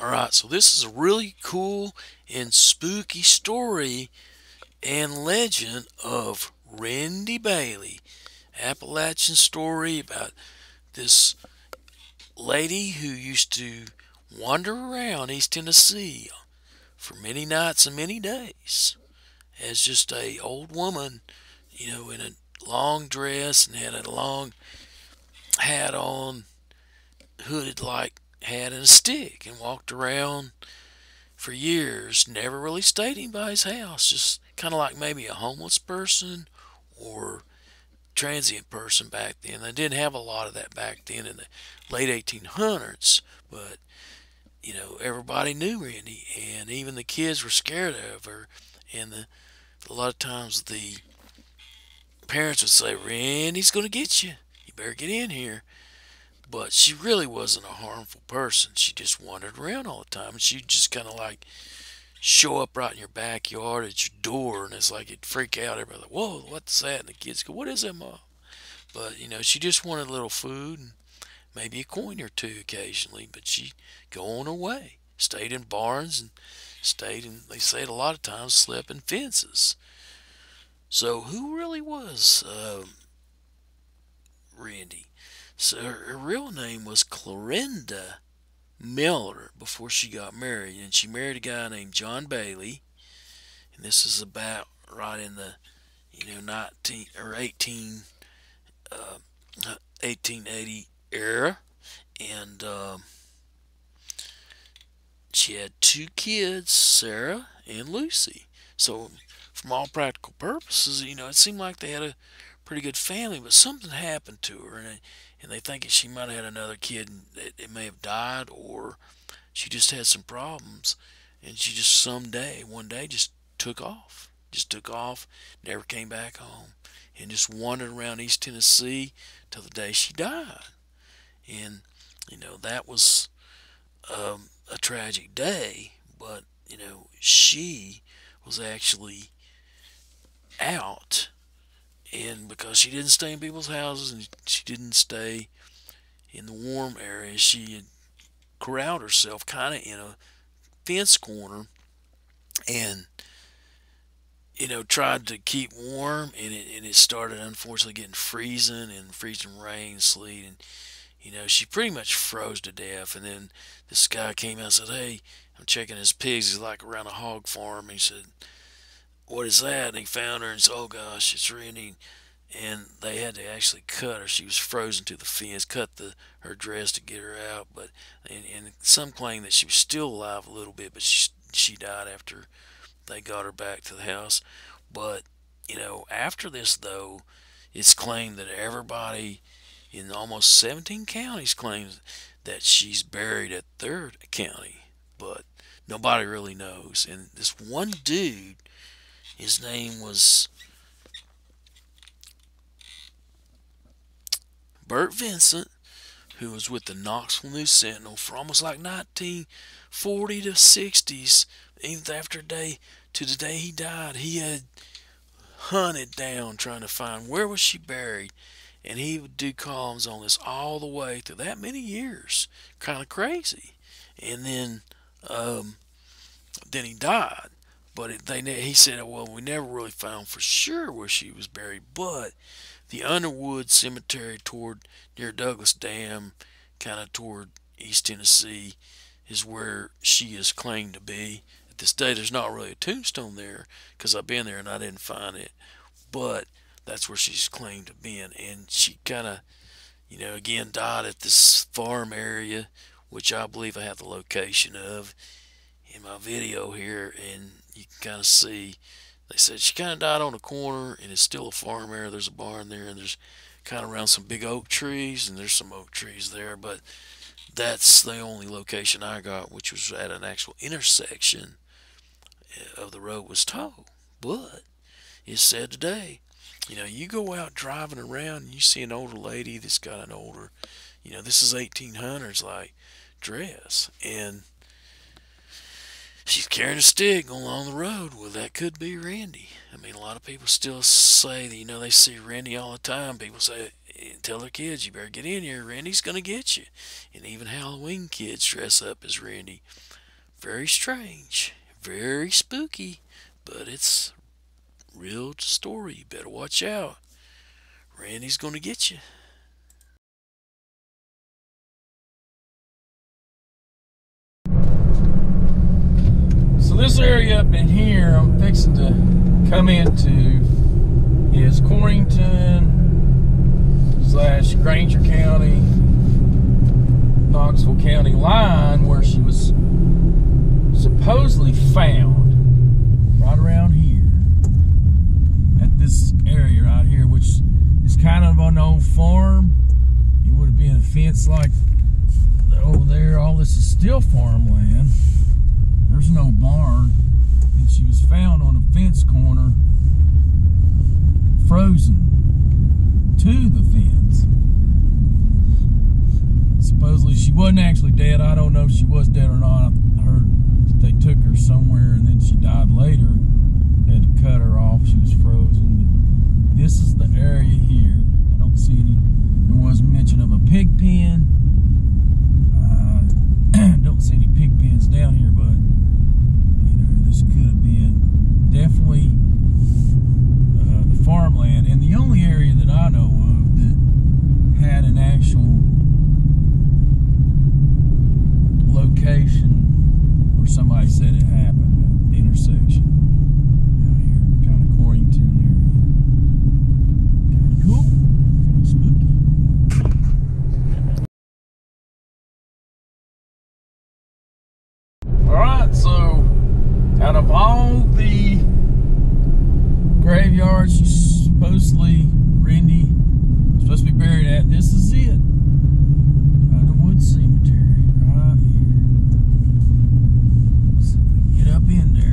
Alright, so this is a really cool and spooky story and legend of Rindy Bailey. Appalachian story about this lady who used to wander around East Tennessee for many nights and many days as just a old woman, in a long dress and had a long hat on, hooded like hat and a stick, and walked around for years, never really stayed in anybody's house, just kind of like maybe a homeless person or transient person back then. They didn't have a lot of that back then in the late 1800s, but everybody knew Randy, and even the kids were scared of her. And a lot of times the parents would say, "Randy's going to get you. You better get in here." But she really wasn't a harmful person. She just wandered around all the time, and she'd just kind of like show up right in your backyard at your door, and it's like it'd freak out everybody. Like, "Whoa, what's that?" And the kids go, "What is that, Mom?" But she just wanted a little food and maybe a coin or two occasionally. But she'd go on her way, stayed in barns, and stayed in. They said a lot of times slept in fences. So who really was Randy? So her real name was Clarinda Miller before she got married, and she married a guy named John Bailey, and this is about right in the 19 or 1880 era, and she had two kids, Sarah and Lucy. So from all practical purposes, it seemed like they had a pretty good family, but something happened to her, and they think that she might have had another kid, and it may have died, or she just had some problems, and she just one day, just took off, never came back home, and just wandered around East Tennessee till the day she died. And that was a tragic day, but she was actually out, and because she didn't stay in people's houses and she didn't stay in the warm areas, she had corralled herself kind of in a fence corner, and tried to keep warm, and it started unfortunately getting freezing rain, sleet, and she pretty much froze to death. And then this guy came out and said, "Hey, I'm checking his pigs. He's like around a hog farm." He said, "What is that?" And he found her and said, "Oh gosh, it's Rindy." And they had to actually cut her. She was frozen to the fence, cut her dress to get her out. But and some claim that she was still alive a little bit, but she died after they got her back to the house. But after this though, it's claimed that everybody in almost 17 counties claims that she's buried at their county, but nobody really knows. And this one dude, his name was Bert Vincent, who was with the Knoxville News Sentinel for almost like 1940 to 60s, even after to the day he died. He had hunted down trying to find where was she buried, and he would do columns on this all the way through that many years. Kind of crazy. And then he died. But he said, "Well, we never really found for sure where she was buried, but the Underwood Cemetery near Douglas Dam, kind of toward East Tennessee, is where she is claimed to be. At this day, there's not really a tombstone there because I've been there and I didn't find it, but that's where she's claimed to be in." And she kind of, again, died at this farm area, which I believe I have the location of in my video here, and you can kind of see. They said she kind of died on a corner, and it's still a farm area. There's a barn there, and there's kind of around some big oak trees, and there's some oak trees there, but that's the only location I got, which was at an actual intersection of the road was told. But it's said today, you go out driving around and you see an older lady that's got an older, this is 1800s like dress, and she's carrying a stick along the road. Well, that could be Randy. I mean, a lot of people still say that, they see Randy all the time. People say and tell their kids, you better get in here, Rindy's gonna get you. And even Halloween kids dress up as Rindy. Very strange, very spooky, but it's real story. You better watch out. Rindy's gonna get you. So this area up in here I'm fixing to come into is Corrington / Granger County, Knoxville County line, where she was supposedly found right around here at this area right here, which is kind of an old farm. It would have been a fence like over there. All this is still farmland. There's no barn, and she was found on a fence corner, frozen to the fence. Supposedly she wasn't actually dead. I don't know if she was dead or not. I heard that they took her somewhere and then she died later. They had to cut her off. She was frozen. But this is the area here. I don't see any. There was mention of a pig pen. Don't see any pig pens down here, but you know, this could have been definitely the farmland, and the only area that I know of that had an actual location where somebody said it happened at the intersection out here, kind of Corrington area. Kind of cool, kind of spooky. Alright, so out of all the graveyards supposedly Rindy was supposed to be buried at, this is it. Underwood Cemetery, right here. Let's see if we can get up in there.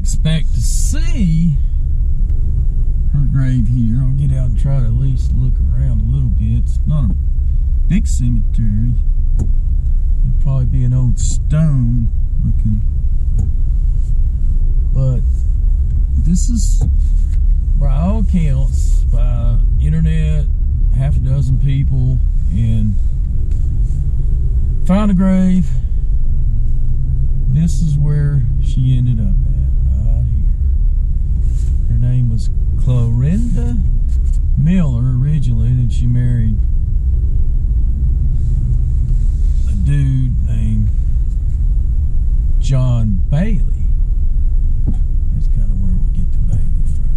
Expect to see her grave here. I'll get out and try to at least look around a little bit. It's not a big cemetery. It'd probably be an old stone looking, but this is, by all accounts, by internet, half a dozen people, and found a grave. This is where she ended up at. Her name was Clarinda Miller originally, and she married a dude named John Bailey. That's kind of where we get the Bailey from.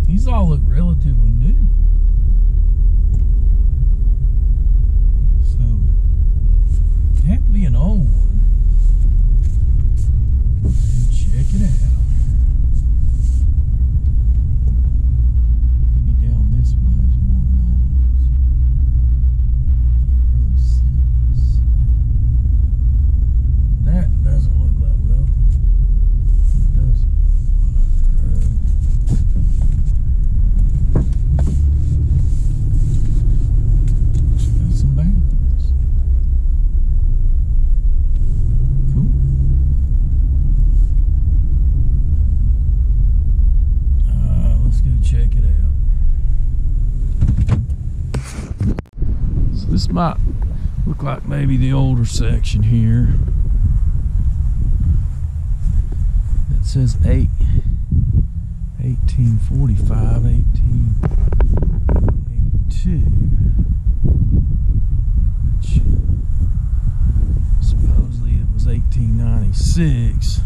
These all look relatively new. So, it had to be an old one. Check it out. Maybe down this way is more mountains. Can't really see this. That doesn't look like, well, it doesn't look like the road. Got some mountains. Cool. Check it out. So this might look like maybe the older section here. It says 1845, 1882, which supposedly it was 1896.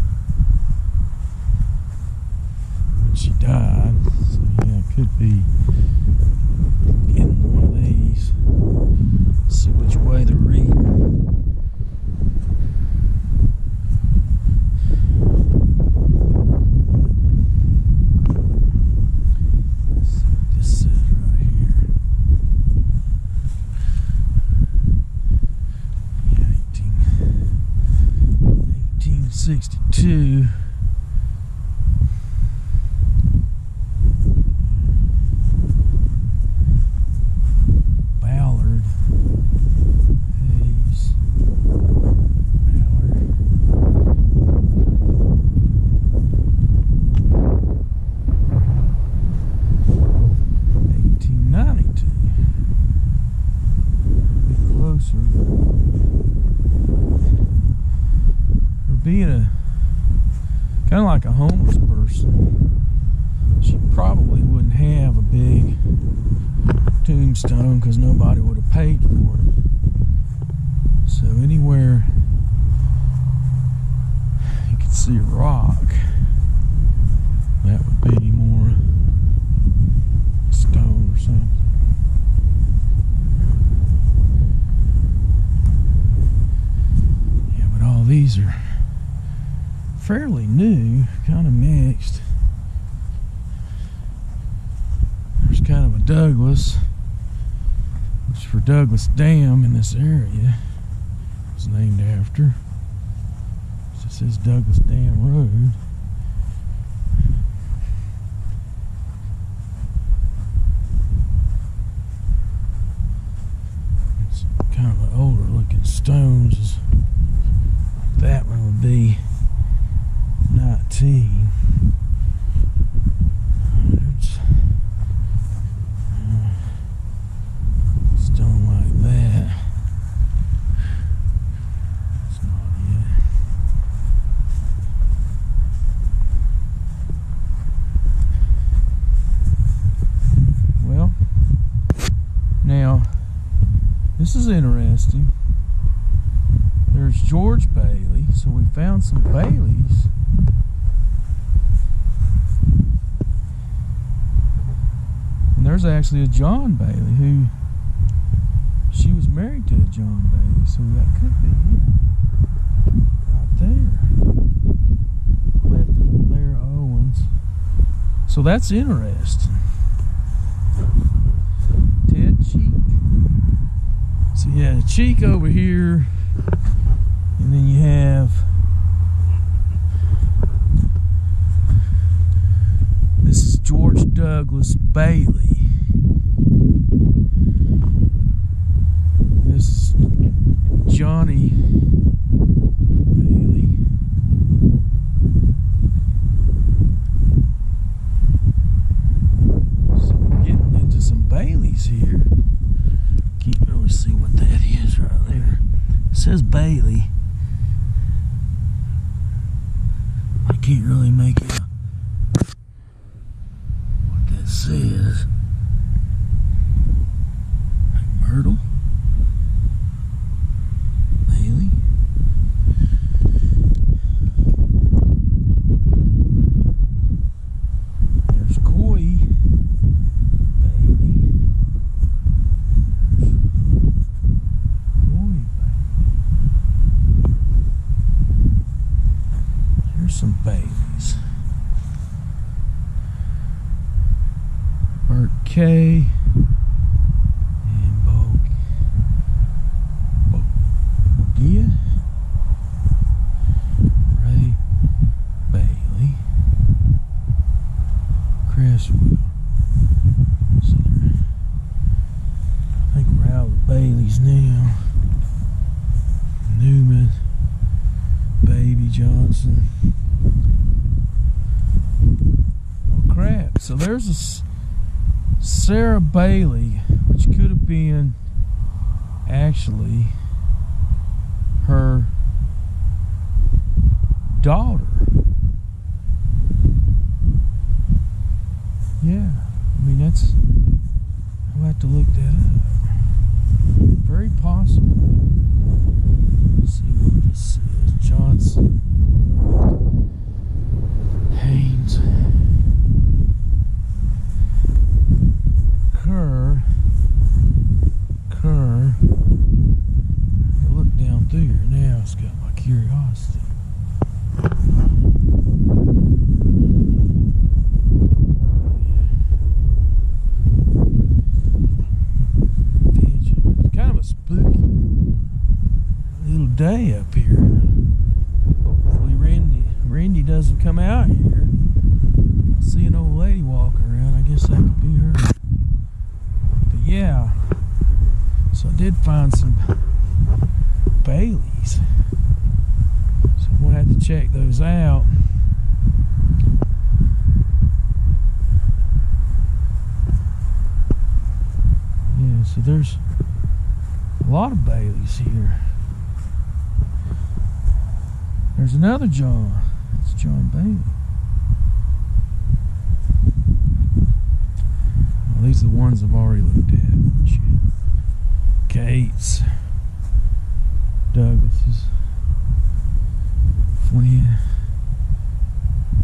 be in one of these. See which way they're reading. Let's see what this says right here. Yeah, 1862. Kind of like a homeless person, she probably wouldn't have a big tombstone because nobody would have paid for it. So anywhere you could see a rock, that would be more stone or something. Yeah, but all these are fairly new, kind of mixed. There's kind of a Douglas, which for Douglas Dam in this area was named after. It says Douglas Dam Road. It's kind of an older looking stones. That one would be 19. Stone like that. That's not it. Well, now this is interesting. There's George Bailey, so we found some Baileys. There's actually a John Bailey who she was married to a John Bailey, so that could be right there. Clifton and Larry Owens. So that's interesting. Ted Cheek. So yeah, Cheek over here, and then you have this is George Douglas Bailey. This is Johnny Bailey. So we're getting into some Baileys here. Can't really see what that is right there. It says Bailey. I can't really make out what that says. Like Myrtle. Bailey. There's Coy Bailey. Here's some Baileys. Bert K. And Bogia. Ray Bailey. Cresswell. So I think we're out of the Baileys now. Newman. Baby Johnson. Oh crap. So there's a Sarah Bailey, which could have been actually her daughter. Yeah, I mean that's, I'll have to look that up. Very possible. Let's see what this is. Johnson. Haynes. almost got my curiosity. It's kind of a spooky little day up here. Hopefully Rindy doesn't come out here. I see an old lady walking around. I guess that could be her. But yeah, so I did find some Baileys. So I'm gonna have to check those out. Yeah, so there's a lot of Baileys here. There's another John. That's John Bailey. Well, these are the ones I've already looked at. Kate's, Douglas's, Flynn,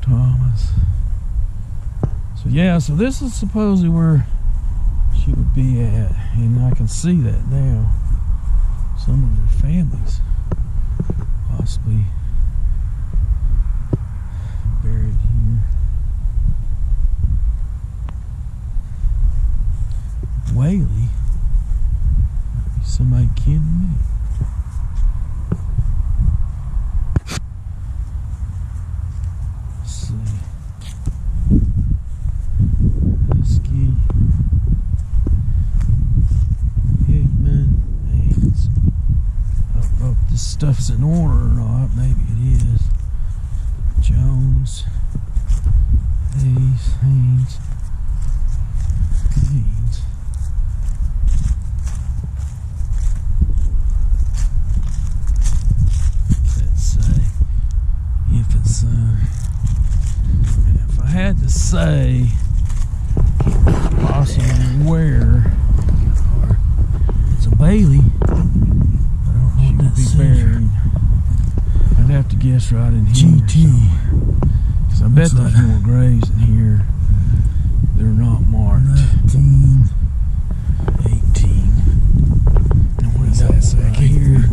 Thomas. So yeah, so this is supposedly where she would be at, and I can see that now. Some of their families possibly buried here. Whaley, somebody kidding me. Let's see. Husky, Bogeyman, Haynes. I don't know if this stuff's in order or not. Maybe it is. Jones, Haynes, Haynes. If I had to say, possibly where it's a Bailey, I don't know what to be buried. I'd have to guess right in here. GT. Because I bet there's more graves in here. They're not marked. 19, 18. And what does that say right here?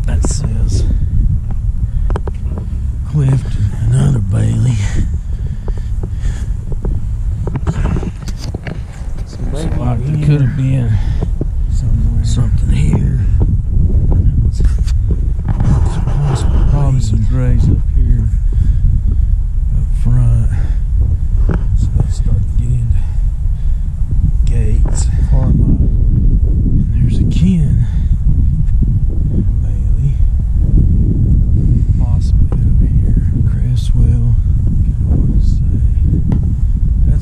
That says Clifton, another Bailey. So maybe like there could have been somewhere something here. Probably some graves up here up front. So let's start to get into Gates, Carmine, and there's a Ken.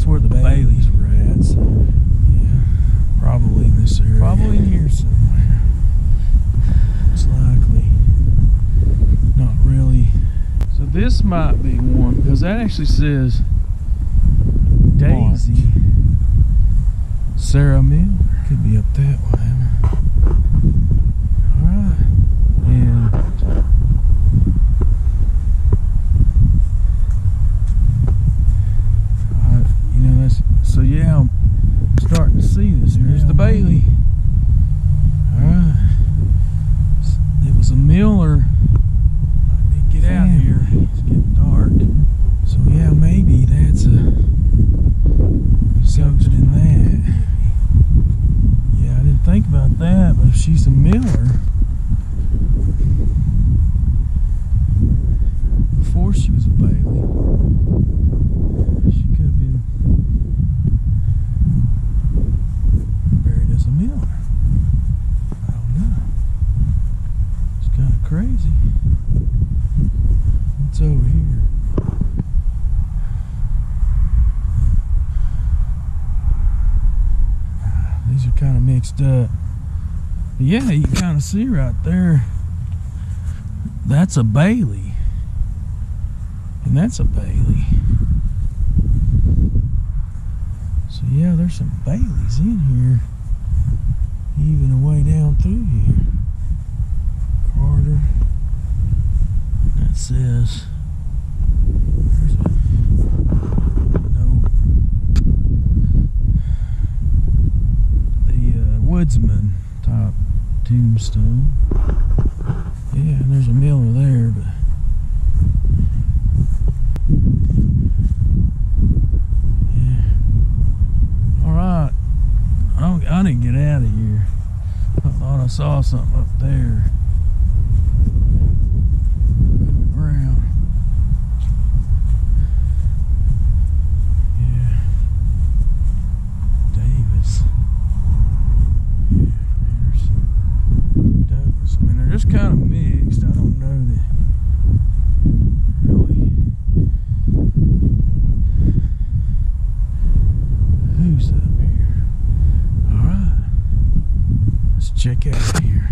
Where the Baileys were at, so yeah, probably in this area. Probably in here somewhere. Most likely. Not really. So this might be one, because that actually says Daisy Sarah Miller. Could be up that way. Alright. And so yeah, I'm starting to see this. Here's the Bailey. Alright. It was a Miller. I did get out here. It's getting dark. So yeah, maybe that's something in that. Yeah, I didn't think about that, but if she's a Miller, before she was a Bailey, she could have been buried as a Miller. I don't know. It's kind of crazy. What's over here? These are kind of mixed up. But yeah, you can kind of see right there. That's a Bailey. And that's a Bailey. So yeah, there's some Baileys in here. Even a way down through here. Carter. That says there's a note. The woodsman type Tombstone. Yeah, and there's a Miller there, but yeah. Alright. I need to get out of here. I thought I saw something up there. Moving around. Yeah. Davis. Yeah, Douglas. I mean, they're just kind of mixed. I don't know that really who's up here. Alright. Let's check out here.